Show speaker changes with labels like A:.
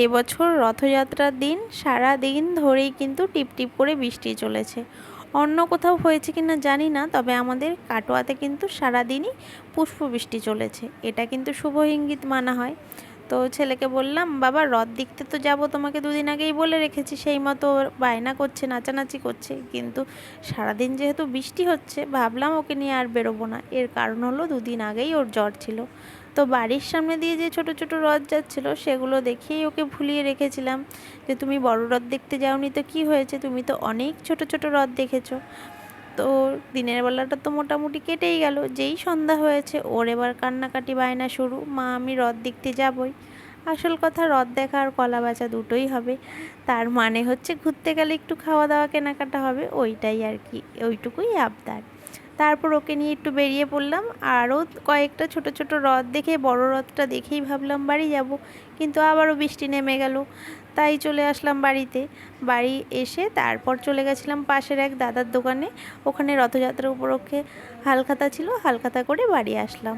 A: এবছর রথযাত্রার দিন সারা দিন ধরেই কিন্তু টিপটিপ করে বৃষ্টি চলেছে। অন্য কোথাও হয়েছে কিনা জানি না, তবে আমাদের কাটোয়াতে কিন্তু সারাদিনই পুষ্প বৃষ্টি চলেছে। এটা কিন্তু শুভ ইঙ্গিত মানা হয়। তো ছেলেকে বললাম, বাবা রথ দেখতে তো যাব, তোমাকে দুদিন আগেই বলে রেখেছি, সেই মতো ওর বায়না করছে, নাচানাচি করছে, কিন্তু সারাদিন যেহেতু বৃষ্টি হচ্ছে ভাবলাম ওকে নিয়ে আর বেরোবো না। এর কারণ হলো দুদিন আগেই ওর জ্বর ছিল। তো বাড়ির সামনে দিয়ে যে ছোট ছোট রথ যাচ্ছিল সেগুলো দেখেই ওকে ভুলিয়ে রেখেছিলাম যে তুমি বড় রথ দেখতে যাওনি তো কি হয়েছে, তুমি তো অনেক ছোট ছোট রথ দেখেছো। তো দিনের বেলাটা তো মোটামুটি কেটেই গেল, যেই সন্ধ্যা হয়েছে ওর এবার কান্নাকাটি বায়না শুরু, মা আমি রথ দেখতে যাবই। আসল কথা রথ দেখা আর কলা বেচা দুটোই হবে, তার মানে হচ্ছে ঘুরতে গেলে একটু খাওয়া দাওয়া কেনাকাটা হবে, ওইটাই আর কি, ওইটুকুই আবদার। তারপর ওকে নিয়ে একটু বেরিয়ে পড়লাম, আরও কয়েকটা ছোট ছোট রথ দেখে বড় রথটা দেখেই ভাবলাম বাড়ি যাব, কিন্তু আবারও বৃষ্টি নেমে গেল। তাই চলে আসলাম বাড়িতে। বাড়ি এসে তারপর চলে গেছিলাম পাশের এক দাদার দোকানে, ওখানে রথযাত্রা উপলক্ষে হালখাতা ছিল, হালখাতা করে বাড়ি আসলাম।